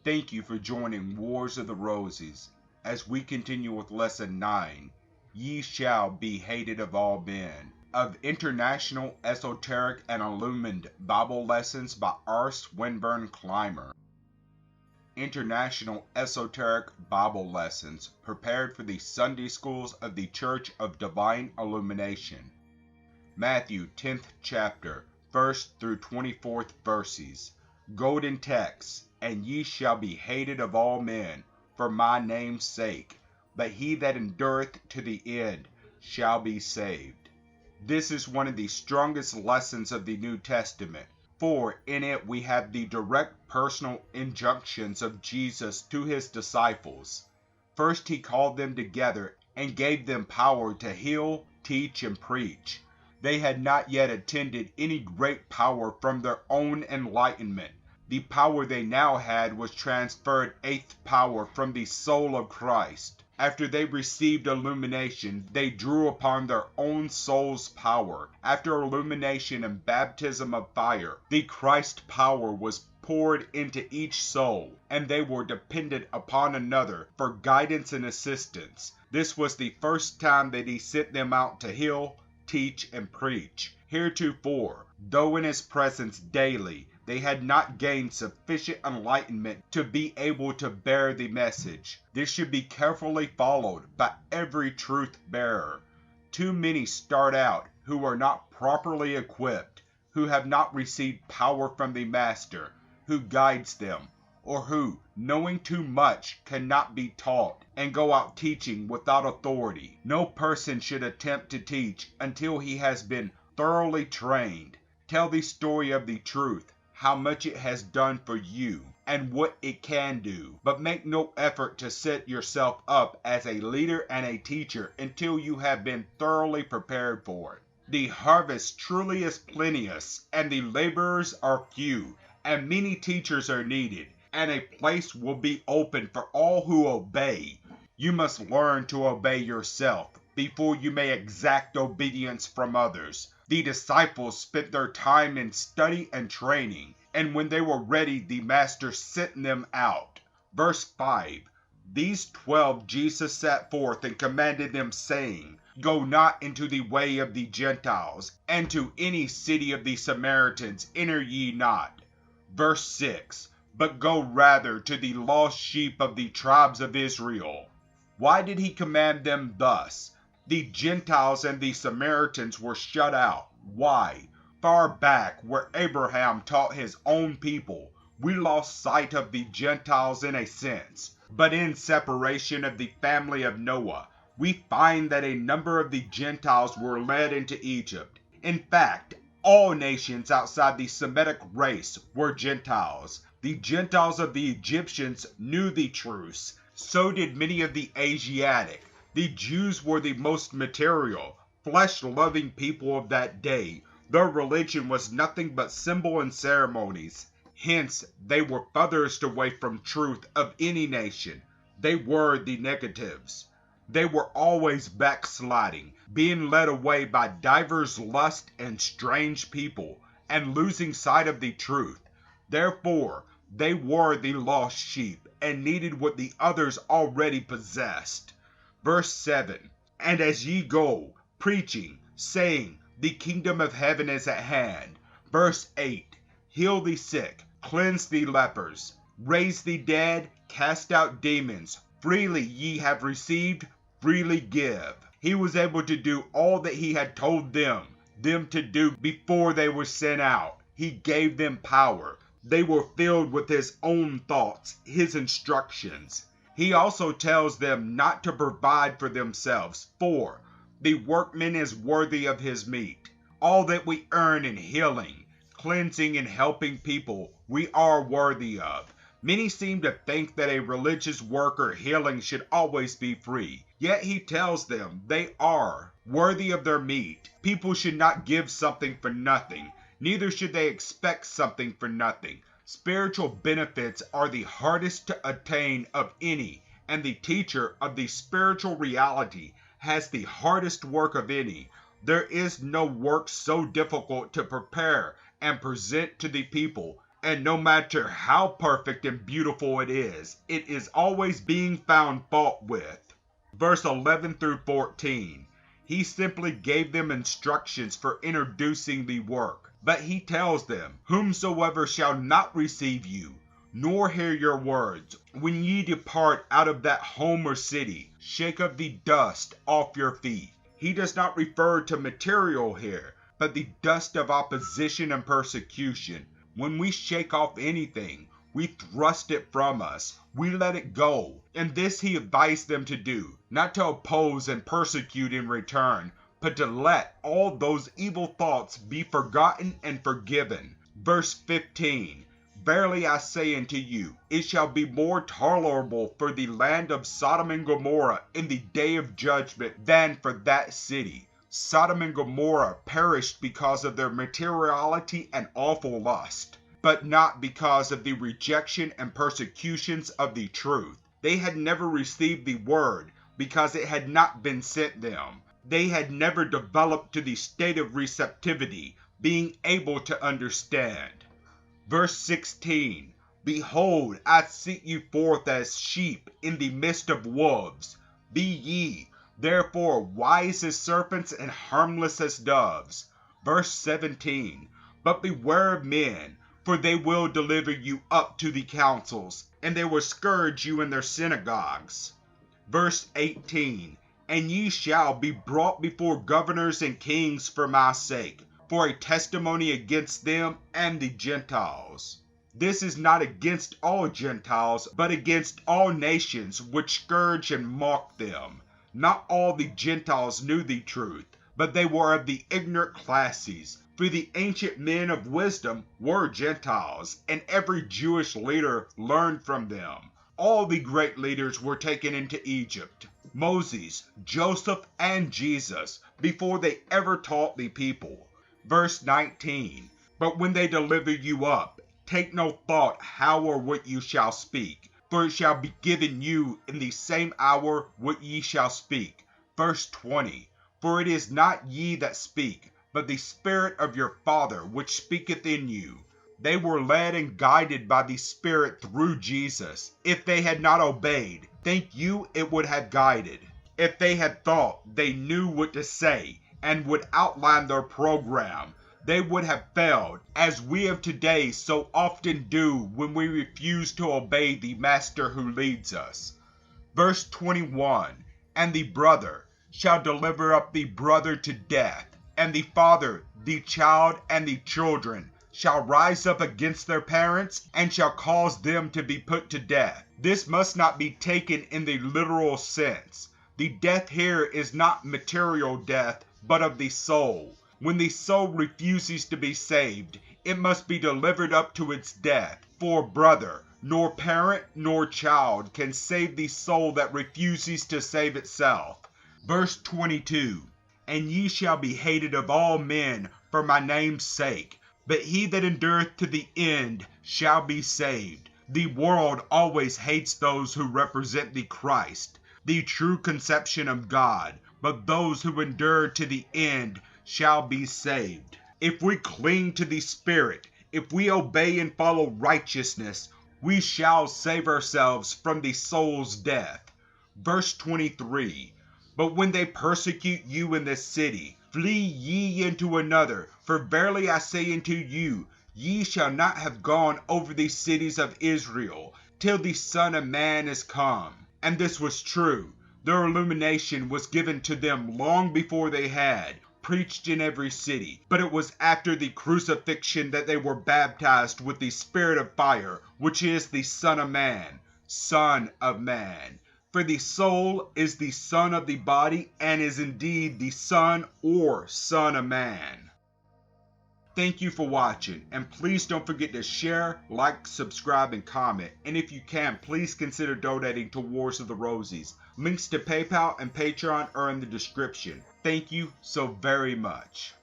Thank you for joining Wars of the Roses as we continue with Lesson 9, Ye Shall Be Hated of All Men, of International Esoteric and Illuminated Bible Lessons by R. Swinburne Clymer. International Esoteric Bible Lessons prepared for the Sunday Schools of the Church of Divine Illumination. Matthew 10th chapter, 1st through 24th verses. Golden text. And ye shall be hated of all men for my name's sake, but he that endureth to the end shall be saved. This is one of the strongest lessons of the New Testament, for in it we have the direct personal injunctions of Jesus to his disciples. First he called them together and gave them power to heal, teach, and preach. They had not yet attained any great power from their own enlightenment. The power they now had was transferred eighth power from the soul of Christ. After they received illumination, they drew upon their own soul's power. After illumination and baptism of fire, the Christ power was poured into each soul, and they were dependent upon another for guidance and assistance. This was the first time that he sent them out to heal, teach, and preach. Heretofore, though in his presence daily, they had not gained sufficient enlightenment to be able to bear the message. This should be carefully followed by every truth bearer. Too many start out who are not properly equipped, who have not received power from the Master, who guides them, or who, knowing too much, cannot be taught, and go out teaching without authority. No person should attempt to teach until he has been thoroughly trained. Tell the story of the truth, how much it has done for you, and what it can do, but make no effort to set yourself up as a leader and a teacher until you have been thoroughly prepared for it. The harvest truly is plenteous, and the laborers are few, and many teachers are needed, and a place will be open for all who obey. You must learn to obey yourself before you may exact obedience from others. The disciples spent their time in study and training, and when they were ready, the Master sent them out. Verse 5. These 12 Jesus set forth and commanded them, saying, Go not into the way of the Gentiles, and to any city of the Samaritans enter ye not. Verse 6. But go rather to the lost sheep of the tribes of Israel. Why did he command them thus? The Gentiles and the Samaritans were shut out. Why? Far back, where Abraham taught his own people, we lost sight of the Gentiles in a sense. But in separation of the family of Noah, we find that a number of the Gentiles were led into Egypt. In fact, all nations outside the Semitic race were Gentiles. The Gentiles of the Egyptians knew the truths. So did many of the Asiatic. The Jews were the most material, flesh-loving people of that day. Their religion was nothing but symbol and ceremonies. Hence, they were furthest away from truth of any nation. They were the negatives. They were always backsliding, being led away by divers lust and strange people, and losing sight of the truth. Therefore, they were the lost sheep, and needed what the others already possessed. Verse 7. And as ye go, preaching, saying, The kingdom of heaven is at hand. Verse 8. Heal the sick, cleanse the lepers, raise the dead, cast out demons. Freely ye have received, freely give. He was able to do all that he had told them to do before they were sent out. He gave them power. They were filled with his own thoughts, his instructions. He also tells them not to provide for themselves, for the workman is worthy of his meat. All that we earn in healing, cleansing, and helping people, we are worthy of. Many seem to think that a religious work or healing should always be free. Yet he tells them they are worthy of their meat. People should not give something for nothing. Neither should they expect something for nothing. Spiritual benefits are the hardest to attain of any, and the teacher of the spiritual reality has the hardest work of any. There is no work so difficult to prepare and present to the people And no matter how perfect and beautiful it is always being found fault with. Verse 11 through 14. He simply gave them instructions for introducing the work, but he tells them, "Whomsoever shall not receive you, nor hear your words, when ye depart out of that home or city, shake up the dust off your feet." He does not refer to material here, but the dust of opposition and persecution. When we shake off anything, we thrust it from us, we let it go, and this he advised them to do, not to oppose and persecute in return, but to let all those evil thoughts be forgotten and forgiven. Verse 15. Verily I say unto you, it shall be more tolerable for the land of Sodom and Gomorrah in the day of judgment than for that city. Sodom and Gomorrah perished because of their materiality and awful lust, but not because of the rejection and persecutions of the truth. They had never received the word because it had not been sent them. They had never developed to the state of receptivity, being able to understand. Verse 16. Behold, I send you forth as sheep in the midst of wolves. Be ye therefore wise as serpents and harmless as doves. Verse 17. But beware of men, for they will deliver you up to the councils, and they will scourge you in their synagogues. Verse 18. And ye shall be brought before governors and kings for my sake, for a testimony against them and the Gentiles. This is not against all Gentiles, but against all nations which scourge and mock them. Not all the Gentiles knew the truth, but they were of the ignorant classes. For the ancient men of wisdom were Gentiles, and every Jewish leader learned from them. All the great leaders were taken into Egypt, Moses, Joseph, and Jesus, before they ever taught the people. Verse 19. But when they deliver you up, take no thought how or what you shall speak, for it shall be given you in the same hour what ye shall speak. Verse 20. For it is not ye that speak, but the Spirit of your Father which speaketh in you. They were led and guided by the Spirit through Jesus. If they had not obeyed, think you it would have guided? If they had thought they knew what to say and would outline their program, they would have failed, as we of today so often do when we refuse to obey the Master who leads us. Verse 21. And the brother shall deliver up the brother to death, and the father, the child, and the children shall rise up against their parents, and shall cause them to be put to death. This must not be taken in the literal sense. The death here is not material death, but of the soul. When the soul refuses to be saved, it must be delivered up to its death. For brother, nor parent, nor child can save the soul that refuses to save itself. Verse 22. And ye shall be hated of all men for my name's sake, but he that endureth to the end shall be saved. The world always hates those who represent the Christ, the true conception of God, but those who endure to the end shall be saved. If we cling to the Spirit, if we obey and follow righteousness, we shall save ourselves from the soul's death. Verse 23. But when they persecute you in this city, flee ye into another, for verily I say unto you, ye shall not have gone over the cities of Israel, till the Son of Man is come. And this was true. Their illumination was given to them long before they had preached in every city, but it was after the crucifixion that they were baptized with the Spirit of fire, which is the Son of Man. Son of Man. For the soul is the son of the body, and is indeed the son or son of man. Thank you for watching, and please don't forget to share, like, subscribe, and comment. And if you can, please consider donating to Wars of the Rosies. Links to PayPal and Patreon are in the description. Thank you so very much.